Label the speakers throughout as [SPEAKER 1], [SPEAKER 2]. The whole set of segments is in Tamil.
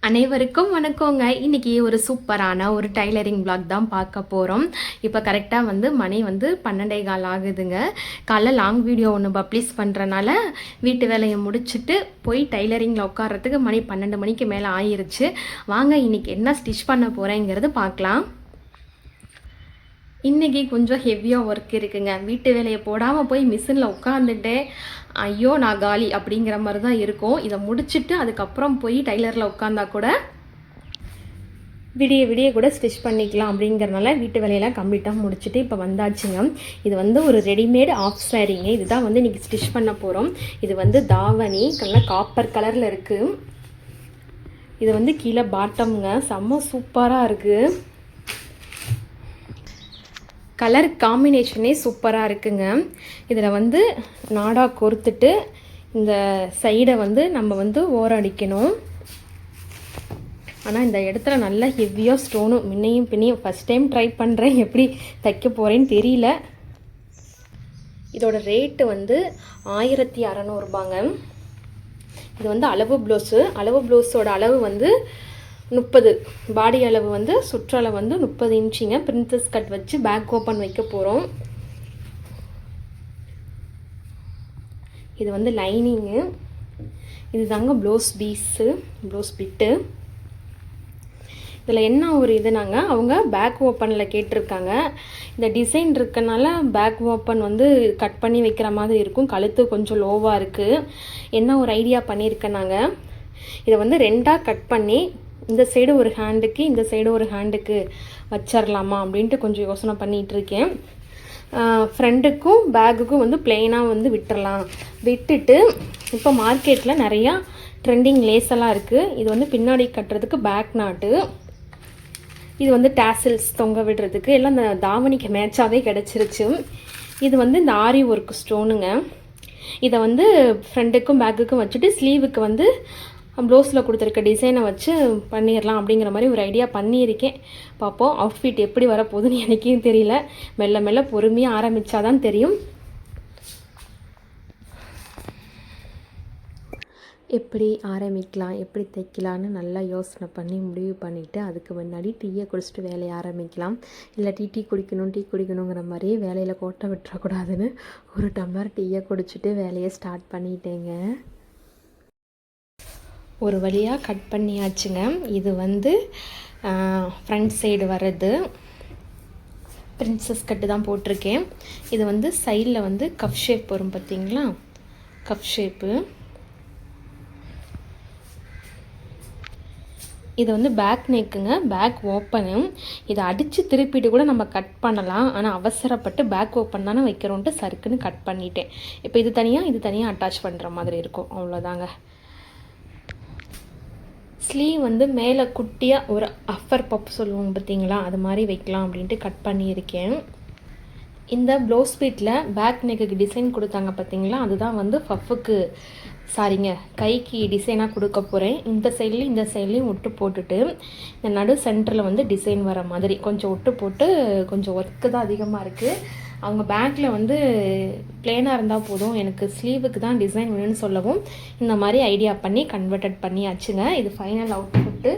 [SPEAKER 1] அனைவருக்கும் வணக்கங்க. இன்னைக்கு ஒரு சூப்பரான ஒரு டைலரிங் vlog தான் பார்க்க போகிறோம். இப்போ கரெக்டாக மணி 12:15 ஆகுதுங்க. காலைல லாங் வீடியோ ஒன்று பப்ளிஷ் பண்ணுறனால வீட்டு வேலையை முடிச்சுட்டு போய் டைலரிங்கில் உட்கார்றதுக்கு மணி 12 மணிக்கு மேலே ஆயிருச்சு. வாங்க இன்னைக்கு என்ன ஸ்டிச் பண்ண போகிறேங்கிறது பார்க்கலாம். இன்றைக்கி கொஞ்சம் ஹெவியாக ஒர்க் இருக்குங்க. வீட்டு வேலையை போடாமல் போய் மிஷினில் உட்காந்துட்டே ஐயோ நான் காலி அப்படிங்கிற மாதிரி தான் இருக்கும். இதை முடிச்சுட்டு அதுக்கப்புறம் போய் டைலரில் உட்காந்தா கூட விடிய விடிய கூட ஸ்டிச் பண்ணிக்கலாம் அப்படிங்கிறனால வீட்டு வேலையெல்லாம் கம்ப்ளீட்டாக முடிச்சுட்டு இப்போ வந்தாச்சுங்க. இது ஒரு ரெடிமேட் ஆஃப் சாரீங்க. இதுதான் இன்றைக்கி ஸ்டிச் பண்ண போகிறோம். இது தாவணி நல்லா காப்பர் கலரில் இருக்குது. இது கீழே பாட்டம்ங்க. செம்ம சூப்பராக இருக்குது. கலர் காம்பினேஷனே சூப்பராக இருக்குங்க. இதில் நாடா கோர்த்துட்டு இந்த சைடை நம்ம ஓரடிக்கணும். ஆனால் இந்த இடத்துல நல்லா ஹெவியாக ஸ்டோனும் முன்னையும் பின்னையும் ஃபஸ்ட் டைம் ட்ரை பண்ணுறேன். எப்படி தைக்க போகிறேன்னு தெரியல. இதோட ரேட்டு 1600 இது அளவு ப்ளவுஸு. அளவு ப்ளவுஸோட அளவு 30. பாடி அளவு சுற்றளவு 30 இன்ச்சுங்க. பிரின்சஸ் கட் வச்சு பேக் ஓப்பன் வைக்க போகிறோம். இது லைனிங்கு. இது தாங்க ப்ளவுஸ் பீஸு, ப்ளவுஸ் பிட்டு. இதில் என்ன ஒரு இதுனாங்க, அவங்க பேக் ஓப்பனில் கேட்டிருக்காங்க. இந்த டிசைன் இருக்கனால பேக் ஓப்பன் கட் பண்ணி வைக்கிற மாதிரி இருக்கும். கழுத்து கொஞ்சம் லோவாக இருக்குது. என்ன ஒரு ஐடியா பண்ணியிருக்கேன் நாங்கள், இதை 2ஆக கட் பண்ணி இந்த சைடு ஒரு ஹேண்டுக்கு இந்த சைடு ஒரு ஹேண்டுக்கு வச்சிடலாமா அப்படின்ட்டு கொஞ்சம் யோசனை பண்ணிகிட்ருக்கேன். ஃப்ரண்ட்டுக்கும் பேக்குக்கும் பிளெயினாக விட்டுறலாம். விட்டுட்டு இப்போ மார்க்கெட்டில் நிறையா ட்ரெண்டிங் லேஸெல்லாம் இருக்குது. இது பின்னாடி கட்டுறதுக்கு பேக் நாட்டு. இது டேசில்ஸ் தொங்க விடுறதுக்கு எல்லாம் இந்த தாவணிக்கு மேட்சாகவே கிடச்சிருச்சு. இது இந்த ஆரி ஒர்க் ஸ்டோனுங்க. இதை ஃப்ரண்ட்டுக்கும் பேக்குக்கும் வச்சுட்டு ஸ்லீவுக்கு ப்ளவுஸில் கொடுத்துருக்க டிசைனை வச்சு பண்ணிடலாம் அப்படிங்கிற மாதிரி ஒரு ஐடியா பண்ணியிருக்கேன். பார்ப்போம் அவுட்ஃபிட் எப்படி வரப்போகுதுன்னு எனக்கே தெரியல. மெல்ல மெல்ல பொறுமையாக ஆரம்பித்தாதான் தெரியும். எப்படி ஆரம்பிக்கலாம், எப்படி தைக்கலான்னு நல்லா யோசனை பண்ணி முடிவு பண்ணிவிட்டு அதுக்கு முன்னாடி டீயை குடிச்சிட்டு வேலையை ஆரம்பிக்கலாம். இல்லாட்டி டீ குடிக்கணுங்கிற மாதிரியே வேலையில் கோட்டை விட்டுறக்கூடாதுன்னு ஒரு டம்ளர் டீயை குடிச்சிட்டு வேலையை ஸ்டார்ட் பண்ணிட்டேங்க. ஒரு வழியாக கட் பண்ணியாச்சுங்க. இது ஃப்ரண்ட் சைடு வர்றது பிரின்சஸ் கட்டு தான் போட்டிருக்கேன். இது சைடில் கப் ஷேப் வரும் பார்த்தீங்களா, கப் ஷேப்பு. இது பேக் நெக்குங்க, பேக் ஓப்பனு. இதை அடித்து திருப்பிட்டு கூட நம்ம கட் பண்ணலாம். ஆனால் அவசரப்பட்டு பேக் ஓப்பன் தானே வைக்கிறோன்ட்டு சருக்குன்னு கட் பண்ணிட்டேன். இப்போ இது தனியாக அட்டாச் பண்ணுற மாதிரி இருக்கும். அவ்வளோதாங்க. ஸ்லீவ் மேலே குட்டியாக ஒரு அப்பர் பப் சொல்லுவோம் பார்த்தீங்களா, அது மாதிரி வைக்கலாம் அப்படின்ட்டு கட் பண்ணியிருக்கேன். இந்த ப்ளவுஸ் பீட்டில் பேக் நெக்குக்கு டிசைன் கொடுத்தாங்க பார்த்தீங்களா, அதுதான் பஃப்புக்கு சாரிங்க கைக்கு டிசைனாக கொடுக்க போகிறேன். இந்த சைட்லேயும் ஒட்டு போட்டுட்டு இந்த நடு சென்டரில் டிசைன் வர மாதிரி கொஞ்சம் ஒட்டு போட்டு கொஞ்சம் ஒர்க்கு தான் அதிகமாக இருக்குது. அவங்க பேக்கில் பிளேனாக இருந்தால் போதும், எனக்கு ஸ்லீவுக்கு தான் டிசைன் வேணும்னு சொல்லவும் இந்த மாதிரி ஐடியா பண்ணி கன்வெர்ட் பண்ணியாச்சுங்க. இது ஃபைனல் அவுட்புட்டு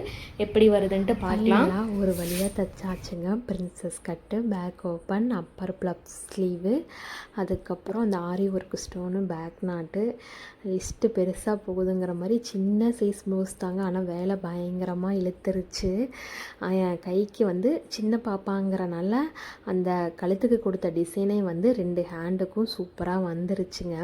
[SPEAKER 1] எப்படி வருதுன்ட்டு பார்க்கலாம். ஒரு வழியாக தைச்சாச்சுங்க. Princess cut, back open, upper ப்ளப் ஸ்லீவு, அதுக்கப்புறம் அந்த aari work stone, back knot. List பெருசாக போகுதுங்கிற மாதிரி சின்ன சைஸ் ப்ளவுஸ் தாங்க. ஆனால் வேலை பயங்கரமாக இழுத்துருச்சு. என் கைக்கு சின்ன பாப்பாங்கிறனால அந்த கழுத்துக்கு கொடுத்த டிசைனே 2 ஹேண்டுக்கும் சூப்பராக வந்துருச்சுங்க.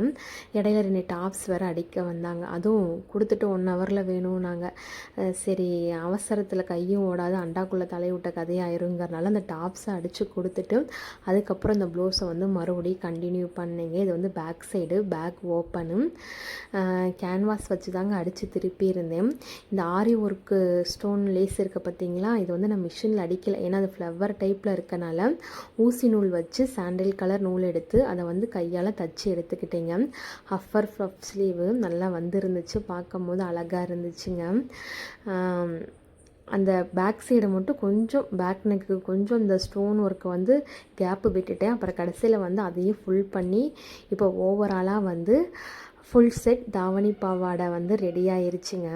[SPEAKER 1] இடையில 2 டாப்ஸ் வேறு அடிக்க வந்தாங்க. அதுவும் கொடுத்துட்டு 1 ஹவரில் வேணும். நாங்கள் சரி அவசரத்தில் கையும் ஓடாது, அண்டாக்குள்ளே தலைவிட்ட கதையாயிருங்கிறனால அந்த டாப்ஸை அடித்து கொடுத்துட்டு அதுக்கப்புறம் இந்த ப்ளவுஸை மறுபடியும் கண்டினியூ பண்ணிங்க. இது back side, back open. Canvas வச்சு தாங்க அடித்து திருப்பி இருந்தேன். இந்த ஆரி ஒர்க்கு ஸ்டோன் லேஸ் இருக்க பார்த்தீங்களா, இது நான் மிஷினில் அடிக்கலை. ஏன்னா அது ஃப்ளவர் டைப்பில் இருக்கனால ஊசி நூல் வச்சு சாண்டில் கலர் நூல் எடுத்து அதை கையால் தச்சு எடுத்துக்கிட்டேங்க. அப்பர் ஃப்ளப் ஸ்லீவு நல்லா இருந்துச்சு. பார்க்கும் போது அழகாக இருந்துச்சுங்க. அந்த பேக் சைடை மட்டும் கொஞ்சம் பேக் நெக்கு கொஞ்சம் இந்த ஸ்டோன் ஒர்க்கை கேப்பு விட்டுட்டேன். அப்புறம் கடைசியில் அதையும் ஃபுல் பண்ணி இப்போ ஓவராலாக ஃபுல் செட் தாவணி பாவாடை ரெடி ஆயிருச்சுங்க.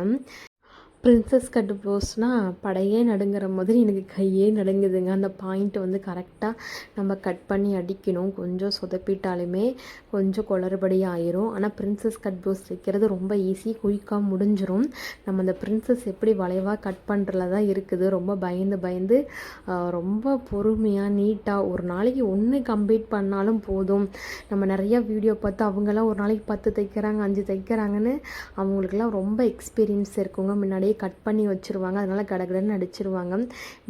[SPEAKER 1] பிரின்சஸ் கட் ப்ளவுஸ்னால் படையே நடுங்கிற மாதிரி எனக்கு கையே நடுங்குதுங்க. அந்த பாயிண்ட் வந்து கரெக்டாக நம்ம கட் பண்ணி அடிக்கணும். கொஞ்சம் சொதப்பிட்டாலுமே கொஞ்சம் குளறுபடி ஆயிரும். ஆனால் பிரின்சஸ் கட் ப்ளவுஸ் தைக்கிறது ரொம்ப ஈஸி, குயிக்காக முடிஞ்சிடும். நம்ம அந்த பிரின்சஸ் எப்படி வளைவாக கட் பண்ணுறதுல தான் இருக்குது. ரொம்ப பயந்து ரொம்ப பொறுமையாக நீட்டாக ஒரு நாளைக்கு ஒன்று கம்ப்ளீட் பண்ணாலும் போதும். நம்ம நிறையா வீடியோ பார்த்து அவங்கெல்லாம் ஒரு நாளைக்கு 10 தைக்கிறாங்க 5 தைக்கிறாங்கன்னு அவங்களுக்குலாம் ரொம்ப எக்ஸ்பீரியன்ஸ் இருக்குங்க. முன்னாடியே கட் பண்ணி வச்சுருவாங்க, அதனால் கடகடன்னு அடிச்சிருவாங்க.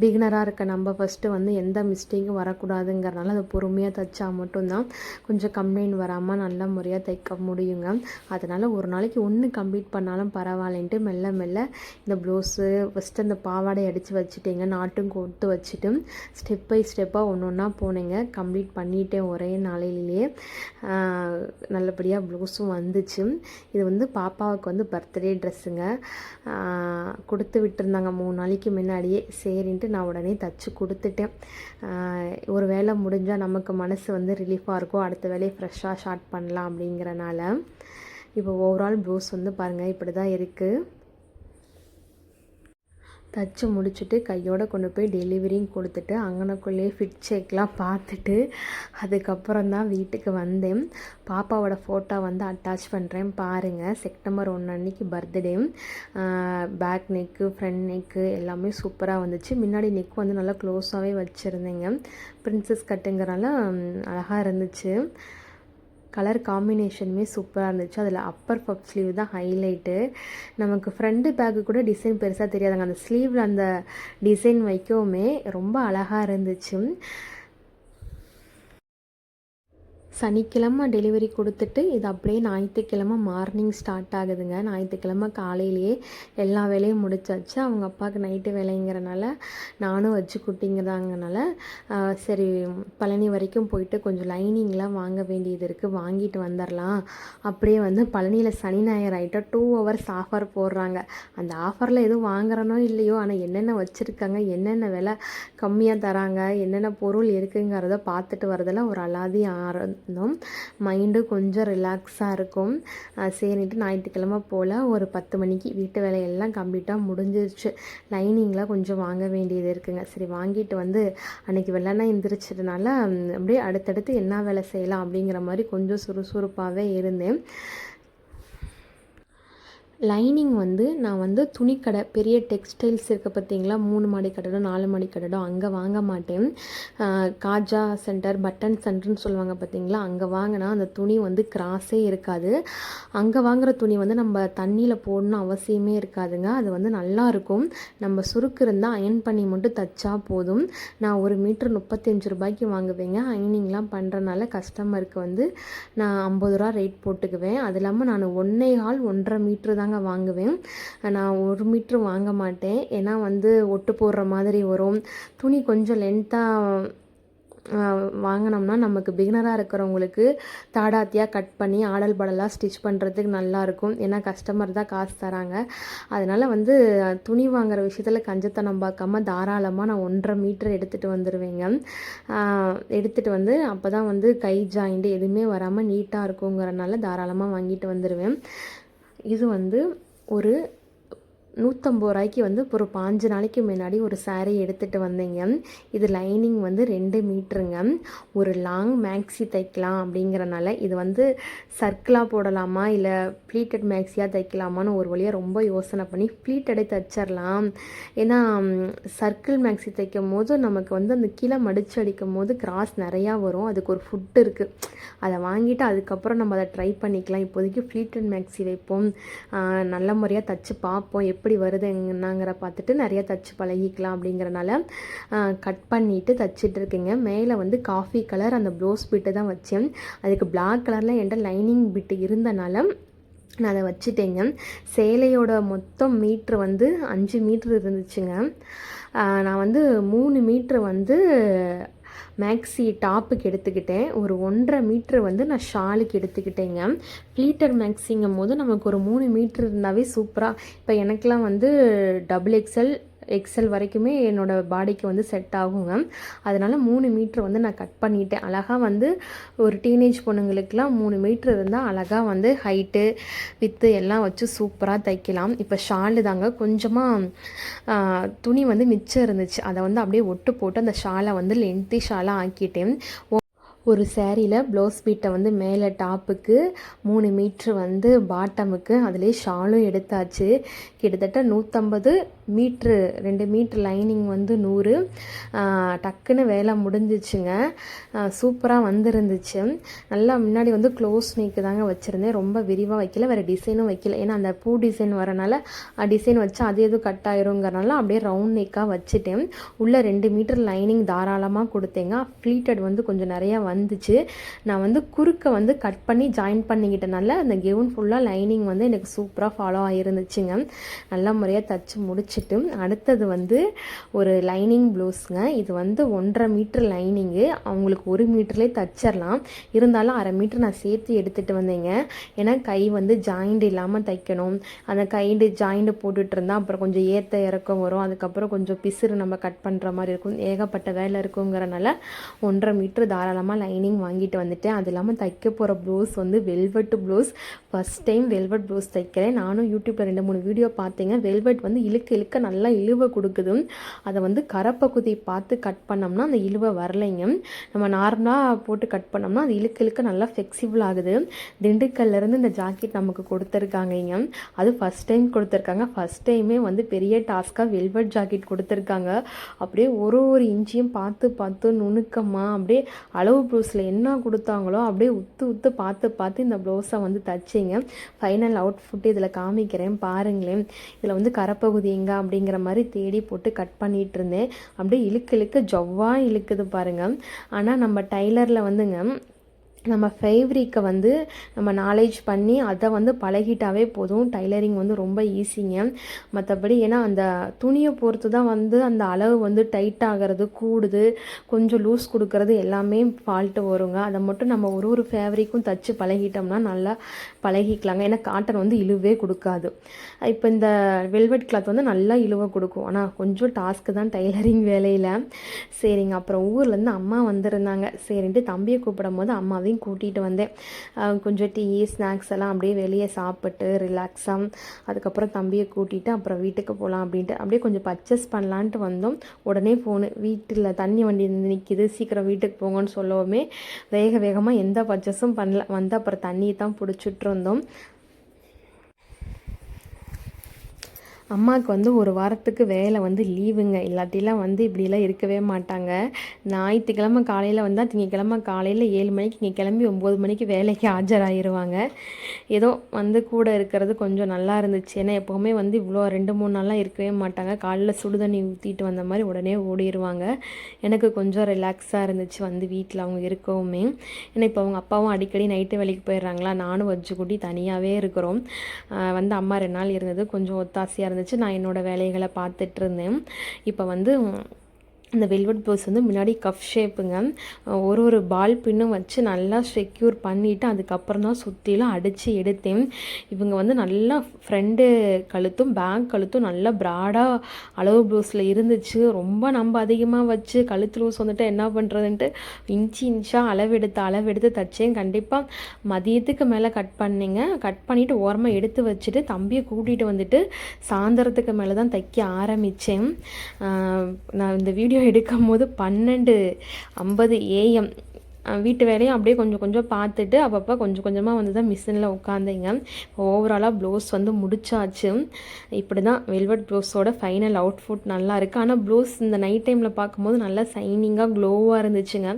[SPEAKER 1] பிகினராக இருக்க நம்ம ஃபஸ்ட்டு வந்து எந்த மிஸ்டேக்கும் வரக்கூடாதுங்கிறனால அதை பொறுமையாக தைச்சா மட்டும்தான் கொஞ்சம் கம்ப்ளைண்ட் வராமல் நல்ல முறையாக தைக்க முடியுங்க. அதனால் ஒரு நாளைக்கு ஒன்று கம்ப்ளீட் பண்ணாலும் பரவாயில்லைன்ட்டு மெல்ல மெல்ல இந்த ப்ளவுஸு ஃபஸ்ட்டு அந்த பாவாடை அடித்து வச்சுட்டேங்க. நாட்டும் கொடுத்து வச்சுட்டு ஸ்டெப் பை ஸ்டெப்பாக ஒன்று ஒன்றா போனேங்க. கம்ப்ளீட் பண்ணிட்டேன் ஒரே நாளையிலேயே. நல்லபடியாக ப்ளவுஸும் வந்துச்சு. இது வந்து பாப்பாவுக்கு வந்து பர்த்டே ட்ரெஸ்ஸுங்க. கொடுத்து விட்டுருந்தாங்க 3 நாளைக்கு முன்னாடியே. சரின்ட்டு நான் உடனே தச்சு கொடுத்துட்டேன். ஒரு வேலை முடிஞ்சால் நமக்கு மனசு வந்து ரிலீஃபாக இருக்கும், அடுத்த வேலையை ஃப்ரெஷ்ஷாக ஸ்டார்ட் பண்ணலாம் அப்படிங்கிறனால. இப்போ ஓவரால் ப்ளவுஸ் வந்து பாருங்கள் இப்படி தான் இருக்குது. தச்சு முடிச்சுட்டு கையோடு கொண்டு போய் டெலிவரியும் கொடுத்துட்டு அங்கனக்குள்ளேயே ஃபிட் செக்லாம் பார்த்துட்டு அதுக்கப்புறம் தான் வீட்டுக்கு வந்தேன். பாப்பாவோட ஃபோட்டோ வந்து அட்டாச் பண்ணுறேன் பாருங்கள். செப்டம்பர் 1 அன்னைக்கு birthday. Back neck front neck எல்லாமே சூப்பராக வந்துச்சு. முன்னாடி நெக் வந்து நல்லா க்ளோஸாகவே வச்சுருந்தேங்க. பிரின்சஸ் கட்டுங்கிறனால அழகாக இருந்துச்சு. கலர் காம்பினேஷனுமே சூப்பராக இருந்துச்சு. அதில் அப்பர் பப் ஸ்லீவ் தான் ஹைலைட்டு. நமக்கு ஃப்ரண்ட்டு பேக்கு கூட டிசைன் பெருசாக தெரியாதுங்க. அந்த ஸ்லீவில் அந்த டிசைன் வைக்கவுமே ரொம்ப அழகாக இருந்துச்சு. சனிக்கிழமை டெலிவரி கொடுத்துட்டு இது அப்படியே ஞாயிற்றுக்கிழமை மார்னிங் ஸ்டார்ட் ஆகுதுங்க. ஞாயிற்றுக்கிழமை காலையிலேயே எல்லா வேலையும் முடிச்சாச்சு. அவங்க அப்பாவுக்கு நைட்டு வேலைங்கிறனால நானும் வச்சு குட்டிங்கிறதாங்கனால சரி பழனி வரைக்கும் போயிட்டு கொஞ்சம் லைனிங்லாம் வாங்க வேண்டியது இருக்குது, வாங்கிட்டு வந்துடலாம். அப்படியே வந்து பழனியில் சனி ஞாயிறு ஆகிட்டா 2 ஹவர்ஸ் ஆஃபர் போடுறாங்க. அந்த ஆஃபரில் எதுவும் வாங்குறனோ இல்லையோ, ஆனால் என்னென்ன வச்சுருக்காங்க, என்னென்ன விலை கம்மியாக தராங்க, என்னென்ன பொருள் இருக்குங்கிறத பார்த்துட்டு வரதெல்லாம் ஒரு அலாதி இருந்தோம். மைண்டும் கொஞ்சம் ரிலாக்ஸாக இருக்கும். சரின்ட்டு ஞாயிற்றுக்கிழமை போல் ஒரு 10 மணிக்கு வீட்டு வேலையெல்லாம் கம்ப்ளீட்டாக முடிஞ்சிருச்சு. லைனிங்லாம் கொஞ்சம் வாங்க வேண்டியது இருக்குங்க. சரி வாங்கிட்டு வந்து அன்றைக்கி வெள்ளனா எந்திரிச்சதுனால அப்படியே அடுத்தடுத்து என்ன வேலை செய்யலாம் அப்படிங்கிற மாதிரி கொஞ்சம் சுறுசுறுப்பாகவே இருந்தேன். லைனிங் வந்து நான் வந்து துணிக்கடை பெரிய டெக்ஸ்டைல்ஸ் இருக்க பார்த்தீங்களா, 3 மாடி கட்டடம் 4 மாடி கட்டடம் அங்கே வாங்க மாட்டேன். காஜா சென்டர் பட்டன் சென்டர்னு சொல்லுவாங்க பார்த்தீங்களா, அங்கே வாங்கினா அந்த துணி வந்து கிராஸே இருக்காது. அங்கே வாங்குகிற துணி வந்து நம்ம தண்ணியில் போடணும் அவசியமே இருக்காதுங்க. அது வந்து நல்லாயிருக்கும். நம்ம சுருக்கு இருந்தால் அயன் பண்ணி மட்டும் தைச்சா போதும். நான் 1 மீட்டர் 35 ரூபாய்க்கு வாங்குவேங்க. அயனிங்லாம் பண்ணுறனால கஸ்டமருக்கு வந்து நான் 50 ரூபா ரேட் போட்டுக்குவேன். அது இல்லாமல் நான் 1.25 மீட்ரு தான் வாங்குவேன். நான் 1 மீட்ரு வாங்க மாட்டேன். ஏன்னா வந்து ஒட்டு போடுற மாதிரி வரும். துணி கொஞ்சம் லென்த்தாக வாங்கினோம்னா நமக்கு பிகினராக இருக்கிறவங்களுக்கு தாடாத்தியாக கட் பண்ணி ஆடல் படலாக ஸ்டிச் பண்ணுறதுக்கு நல்லாயிருக்கும். ஏன்னா கஸ்டமர் தான் காசு தராங்க. அதனால் வந்து துணி வாங்குகிற விஷயத்தில் கஞ்சத்தனம் பார்க்காம தாராளமாக நான் 1.5 மீட்டர் எடுத்துகிட்டு வந்துடுவேங்க. எடுத்துகிட்டு வந்து அப்போ தான் வந்து கை ஜாயிண்ட் எதுவுமே வராமல் நீட்டாக இருக்குங்கிறனால தாராளமாக வாங்கிட்டு வந்துடுவேன். இது வந்து ஒரு 150 ரூபாய்க்கு வந்து ஒரு 5 நாளைக்கு முன்னாடி ஒரு சாரீ எடுத்துகிட்டு வந்தேங்க. இது லைனிங் வந்து 2 மீட்டருங்க. ஒரு லாங் மேக்ஸி தைக்கலாம் அப்படிங்கிறனால இது வந்து சர்க்கிளாக போடலாமா இல்லை ப்ளீட்டட் மேக்ஸியாக தைக்கலாமான்னு ஒரு வழியாக ரொம்ப யோசனை பண்ணி ப்ளீட்டடே தைச்சிடலாம். ஏன்னா சர்க்கிள் மேக்ஸி தைக்கும் போது நமக்கு வந்து அந்த கீழே மடித்து அடிக்கும் போது கிராஸ் நிறையா வரும். அதுக்கு ஒரு ஃபுட்டு இருக்குது. அதை வாங்கிட்டு அதுக்கப்புறம் நம்ம அதை ட்ரை பண்ணிக்கலாம். இப்போதைக்கு ப்ளீட்டட் மேக்ஸி வைப்போம், நல்ல முறையாக தைச்சி பார்ப்போம், எப்படி வருது என்னங்கிற பார்த்துட்டு நிறையா தைச்சி பழகிக்கலாம் அப்படிங்கிறனால கட் பண்ணிவிட்டு தைச்சிட்டு இருக்கேங்க. மேலே வந்து காஃபி கலர் அந்த ப்ளவுஸ் பிட்டு தான் வச்சேன். அதுக்கு பிளாக் கலரில் என்கிட்ட லைனிங் பிட்டு இருந்தனால நான் அதை வச்சுட்டேங்க. சேலையோட மொத்தம் மீட்ரு வந்து 5 மீட்ரு இருந்துச்சுங்க. நான் வந்து 3 மீட்ரு வந்து மேக்ஸி டாப்புக்கு எடுத்துக்கிட்டேன். ஒரு 1.5 மீட்ரு வந்து நான் ஷாலுக்கு எடுத்துக்கிட்டேங்க. ப்ளீட்டர் மேக்ஸிங்கும் போது நமக்கு ஒரு 3 மீட்ரு இருந்தாவே சூப்பராக. இப்போ எனக்கெலாம் வந்து XXL எக்ஸல் வரைக்குமே என்னோடய பாடிக்கு வந்து செட் ஆகுங்க. அதனால் 3 மீட்ரு வந்து நான் கட் பண்ணிட்டேன். அழகாக வந்து ஒரு டீனேஜ் பொண்ணுங்களுக்கெலாம் 3 மீட்ரு இருந்தால் அழகாக வந்து ஹைட்டு வித்து எல்லாம் வச்சு சூப்பராக தைக்கலாம். இப்போ ஷாலு தாங்க, கொஞ்சமாக துணி வந்து மிச்சம் இருந்துச்சு, அதை வந்து அப்படியே ஒட்டு போட்டு அந்த ஷாலை வந்து லென்த்தி ஷாலாக ஆக்கிட்டேன். ஒரு சேரீயில் ப்ளவுஸ் பீட்டை வந்து மேலே டாப்புக்கு 3 மீட்ரு வந்து பாட்டமுக்கு, அதிலே ஷாலும் எடுத்தாச்சு. கிட்டத்தட்ட 150 மீட்ரு, 2 மீட்ரு லைனிங் வந்து 100. டக்குன்னு வேலை முடிஞ்சிச்சுங்க. சூப்பராக வந்துருந்துச்சு. நல்லா முன்னாடி வந்து க்ளோஸ் நெக்கு தாங்க வச்சுருந்தேன், ரொம்ப விரிவாக வைக்கல, வேறு டிசைனும் வைக்கல. ஏன்னா அந்த பூ டிசைன் வரனால டிசைன் வச்சா அது எதுவும் கட் ஆயிருங்கிறனால அப்படியே ரவுண்ட் நெக்காக வச்சுட்டேன். உள்ளே 2 மீட்டர் லைனிங் தாராளமாக கொடுத்தேங்க. ஃப்ளீட்டட் வந்து கொஞ்சம் நிறையா வந்துச்சு. நான் வந்து குறுக்க வந்து கட் பண்ணி ஜாயின் பண்ணிக்கிட்டனால அந்த கெவுன் ஃபுல்லாக லைனிங் வந்து எனக்கு சூப்பராக ஃபாலோ ஆகிருந்துச்சுங்க. நல்ல முறையாக தைச்சி முடிச்சுட்டு அடுத்தது வந்து ஒரு லைனிங் ப்ளவுஸுங்க. இது வந்து 1.5 மீட்டர் லைனிங்கு, அவங்களுக்கு 1 மீட்டர்லேயே தைச்சிடலாம். இருந்தாலும் 1/2 மீட்டர் நான் சேர்த்து எடுத்துகிட்டு வந்தேங்க. ஏன்னா கை வந்து ஜாயிண்ட் இல்லாமல் தைக்கணும். அந்த கைண்டு ஜாயிண்ட் போட்டுட்டு இருந்தால் அப்புறம் கொஞ்சம் ஏற்ற இறக்கம் வரும், அதுக்கப்புறம் கொஞ்சம் பிசுறு நம்ம கட் பண்ணுற மாதிரி இருக்கும், ஏகப்பட்ட வேலை இருக்குங்கிறனால 1.5 மீட்டர் தாராளமாக லைனிங் வாங்கிட்டு வந்துட்டேன். அது இல்லாமல் தைக்க போகிற ப்ளவுஸ் வந்து velvet blouse. First time velvet blouse தைக்கிறேன். நானும் யூடியூப்பில் 2-3 வீடியோ பார்த்தேங்க. வெல்வெட் வந்து இழுக்க இழுக்க நல்லா இழுவை கொடுக்குது. அதை வந்து கரப்பகுதி பார்த்து கட் பண்ணோம்னா அந்த இழுவை வரலைங்க. நம்ம நார்மலாக போட்டு கட் பண்ணோம்னா அது இழுக்க இழுக்க நல்லா ஃப்ளெக்சிபிள் ஆகுது. திண்டுக்கல்லேருந்து இந்த ஜாக்கெட் நமக்கு கொடுத்துருக்காங்க. அது ஃபஸ்ட் டைம் கொடுத்துருக்காங்க. ஃபஸ்ட் டைமே வந்து பெரிய டாஸ்க்காக வெல்வெட் ஜாக்கெட் கொடுத்துருக்காங்க. அப்படியே ஒரு இன்ச்சியும் பார்த்து பார்த்து நுணுக்கமாக அப்படியே அளவு ப்ளவுஸில் என்ன கொடுத்தாங்களோ அப்படியே உத்து பார்த்து இந்த ப்ளவுஸை வந்து தைச்சிங்க. ஃபைனல் அவுட்ஃபுட்டு இதில் காமிக்கிறேன் பாருங்களேன். இதில் வந்து கரப்பகுதி எங்க அப்படிங்கிற மாதிரி தேடி போட்டு கட் பண்ணிகிட்டு இருந்தேன். அப்படியே இழுக்க ஜவ்வாக இழுக்குது பாருங்கள். ஆனால் நம்ம டைலரில் வந்துங்க நம்ம ஃபேப்ரிக்கை வந்து நம்ம நாலேஜ் பண்ணி அதை வந்து பழகிட்டாவே போதும். டைலரிங் வந்து ரொம்ப ஈஸிங்க. மற்றபடி ஏன்னா அந்த துணியை பொறுத்து தான் வந்து அந்த அளவு வந்து டைட் ஆகிறது, கூடுது, கொஞ்சம் லூஸ் கொடுக்கறது எல்லாமே ஃபால்ட்டு வருங்க. அதை மட்டும் நம்ம ஒரு ஃபேப்ரிக்கும் தைச்சி பழகிட்டோம்னா நல்லா பழகிக்கலாங்க. ஏன்னா காட்டன் வந்து இழுவே கொடுக்காது. இப்போ இந்த வெல்வெட் கிளாத் வந்து நல்லா இழுவை கொடுக்கும். ஆனால் கொஞ்சம் டாஸ்க்கு தான் டைலரிங் வேலையில். சரிங்க, அப்புறம் ஊர்லேருந்து அம்மா வந்திருந்தாங்க. சரின்ட்டு தம்பியை கூப்பிடும் போது அம்மாவையும் கூட்டிகிட்டு வந்தேன். கொஞ்சம் டீ ஸ்நாக்ஸ் எல்லாம் அப்படியே வெளியே சாப்பிட்டு ரிலாக்ஸாக அதுக்கப்புறம் தம்பியை கூட்டிகிட்டு அப்புறம் வீட்டுக்கு போகலாம் அப்படின்ட்டு அப்படியே கொஞ்சம் பர்ச்சேஸ் பண்ணலான்ட்டு வந்தோம். உடனே ஃபோனு, வீட்டில் தண்ணி வண்டி நிற்கிது, சீக்கிரம் வீட்டுக்கு போங்கன்னு சொல்லவுமே வேகமாக எந்த பர்ச்சேஸும் பண்ணல. வந்து அப்புறம் தண்ணியை தான் பிடிச்சிட்டு இருந்தோம். அம்மாவுக்கு வந்து ஒரு வாரத்துக்கு வேலை வந்து லீவுங்க. இல்லாட்டிலாம் வந்து இப்படிலாம் இருக்கவே மாட்டாங்க. ஞாயிற்றுக்கிழமை காலையில் வந்தால் திங்கக்கிழமை காலையில் 7 மணிக்கு இங்கே கிளம்பி 9 மணிக்கு வேலைக்கு ஆஜராகிடுவாங்க. ஏதோ வந்து கூட இருக்கிறது கொஞ்சம் நல்லா இருந்துச்சு. ஏன்னா எப்போவுமே வந்து இவ்வளோ 2-3 நாளாக இருக்கவே மாட்டாங்க. காலைல சுடுதண்ணி ஊற்றிட்டு வந்த மாதிரி உடனே ஓடிடுவாங்க. எனக்கு கொஞ்சம் ரிலாக்ஸாக இருந்துச்சு வந்து வீட்டில் அவங்க இருக்கவுமே. ஏன்னா இப்போ அவங்க அப்பாவும் அடிக்கடி நைட்டு வேலைக்கு போயிடுறாங்களா, நானும் வச்சு கூட்டி தனியாகவே இருக்கிறோம். வந்து அம்மா 2 நாள் இருந்தது கொஞ்சம் ஒத்தாசையாக இருந்துச்சு. நான் என்னோடய வேலைகளை பார்த்துட்டு இருந்தேன். இப்போ வந்து இந்த வெல்வெட் ப்ளவுஸ் வந்து முன்னாடி கஃப் ஷேப்புங்க. ஒரு பால் பின்னும் வச்சு நல்லா செக்யூர் பண்ணிவிட்டு அதுக்கப்புறம் தான் சுற்றிலும் அடித்து எடுத்தேன். இவங்க வந்து நல்லா ஃப்ரண்ட்டு கழுத்தும் பேக் கழுத்தும் நல்லா ப்ராடாக அளவு ப்ளவுஸில் இருந்துச்சு. ரொம்ப நம்ம அதிகமாக வச்சு கழுத்து லூஸ் வந்துட்டு என்ன பண்ணுறதுன்ட்டு இன்ச்சாக அளவெடுத்து தைச்சேன். கண்டிப்பாக மதியத்துக்கு மேலே கட் பண்ணிங்க. கட் பண்ணிவிட்டு ஓரமாக எடுத்து வச்சுட்டு தம்பியை கூட்டிகிட்டு வந்துட்டு சாயந்தரத்துக்கு மேலே தான் தைக்க ஆரம்பித்தேன். நான் இந்த வீடியோ எடுக்கும் போது 12:50 AM. வீட்டு வேலையும் அப்படியே கொஞ்சம் பார்த்துட்டு அப்பப்போ கொஞ்சமாக வந்து தான் மிஷினில் உட்காந்தேங்க. ஓவராலாக ப்ளவுஸ் வந்து முடிச்சாச்சு. இப்படி தான் வெல்வெட் ப்ளவுஸோட ஃபைனல் அவுட்ஃபுட் நல்லா இருக்குது. ஆனால் ப்ளவுஸ் இந்த நைட் டைமில் பார்க்கும்போது நல்லா சைனிங்காக க்ளோவாக இருந்துச்சுங்க.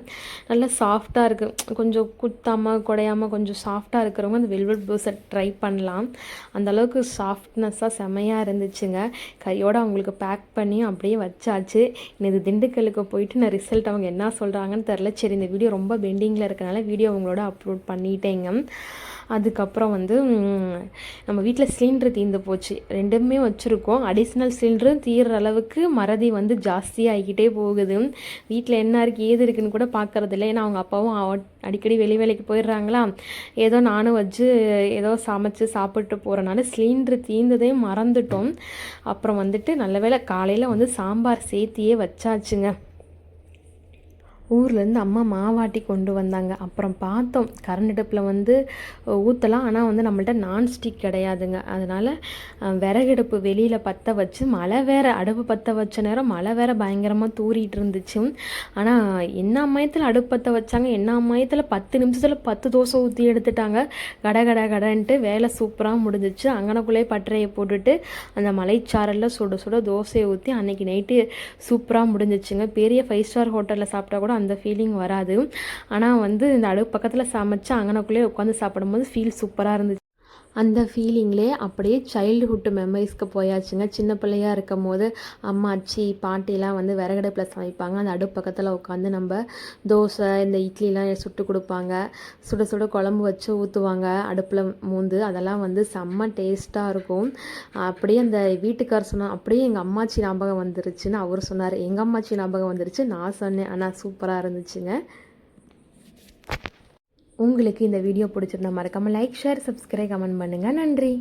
[SPEAKER 1] நல்லா சாஃப்டாக இருக்குது. கொஞ்சம் குத்தாமல் குடையாமல் கொஞ்சம் சாஃப்டாக இருக்கிறவங்க அந்த வெல்வெட் ப்ளவுஸை ட்ரை பண்ணலாம். அந்தளவுக்கு சாஃப்ட்னஸாக செமையாக இருந்துச்சுங்க. கையோடு அவங்களுக்கு பேக் பண்ணி அப்படியே வச்சாச்சு. இது திண்டுக்கல்லுக்கு போயிட்டு நான் ரிசல்ட் அவங்க என்ன சொல்கிறாங்கன்னு தெரில. சரி, இந்த வீடியோ ரொம்ப பெண்டிங்கில் இருக்கனால வீடியோ உங்களோட அப்லோட் பண்ணிட்டேங்க. அதுக்கப்புறம் வந்து நம்ம வீட்டில் சிலிண்டர் தீர்ந்து போச்சு. 2மே வச்சுருக்கோம். அடிஷ்னல் சிலிண்டரும் தீர்ற அளவுக்கு மறதி வந்து ஜாஸ்தியாகிக்கிட்டே போகுது. வீட்டில் என்ன இருக்குது ஏது இருக்குதுன்னு கூட பார்க்குறதில்ல. ஏன்னா அவங்க அப்பாவும் அடிக்கடி வேலைக்கு போயிடுறாங்களா, ஏதோ நானும் வச்சு ஏதோ சமைச்சு சாப்பிட்டு போகிறனால சிலிண்டர் தீர்ந்ததே மறந்துட்டோம். அப்புறம் வந்துட்டு நல்ல வேளை காலையில் வந்து சாம்பார் சேர்த்தியே வச்சாச்சுங்க. ஊர்லேருந்து அம்மா மாவாட்டி கொண்டு வந்தாங்க. அப்புறம் பார்த்தோம் கரண்ட் அடுப்பில் வந்து ஊற்றலாம், ஆனால் வந்து நம்மள்ட்ட நான்ஸ்டிக் கிடையாதுங்க. அதனால் விறகடுப்பு வெளியில் பற்ற வச்சு மழை வேறு, அடுப்பு பற்ற வச்ச நேரம் மழை வேறு பயங்கரமாக தூரிட்டு இருந்துச்சு. ஆனால் என்ன அம்மாயத்தில் அடுப்பு பற்ற வச்சாங்க, என்ன அம்மாயத்தில் 10 நிமிஷத்தில் 10 தோசை ஊற்றி எடுத்துட்டாங்க. கடன்ட்டு வேலை சூப்பராக முடிஞ்சிச்சு. அங்கனக்குள்ளேயே பட்டறையை போட்டுட்டு அந்த மலைச்சாரலில் சுட சுட தோசையை ஊற்றி அன்றைக்கி நைட்டு சூப்பராக முடிஞ்சிச்சுங்க. பெரிய 5 ஸ்டார் ஹோட்டலில் சாப்பிட்டா கூட அந்த ஃபீலிங் வராது. ஆனால் வந்து இந்த அடுப்பு பக்கத்தில் சமைச்சு அங்கனக்குள்ளே உட்காந்து சாப்பிடும்போது ஃபீல் சூப்பராக இருந்துச்சு. அந்த ஃபீலிங்லேயே அப்படியே சைல்டுஹுட் மெமரிஸ்க்கு போயாச்சுங்க. சின்ன பிள்ளையாக இருக்கும் போது அம்மாச்சி பாட்டிலாம் வந்து விறகடுப்பில் சமைப்பாங்க. அந்த அடுப்பு பக்கத்தில் உட்காந்து நம்ம தோசை இந்த இட்லிலாம் சுட்டு கொடுப்பாங்க. சுட சுட குழம்பு வச்சு ஊற்றுவாங்க அடுப்பில் மூந்து. அதெல்லாம் வந்து செம்ம டேஸ்ட்டாக இருக்கும். அப்படியே அந்த வீட்டுக்கார் சொன்னால் அப்படியே எங்கள் அம்மாச்சி ஞாபகம் வந்துருச்சுன்னு அவர் சொன்னார். எங்கள் அம்மாச்சி ஞாபகம் வந்துருச்சு, நான் சொன்னேன். ஆனால் சூப்பராக இருந்துச்சுங்க. உங்களுக்கு இந்த வீடியோ பிடிச்சிருந்தா மறக்காமல் லைக், ஷேர், சப்ஸ்கிரைப், கமெண்ட் பண்ணுங்கள். நன்றி.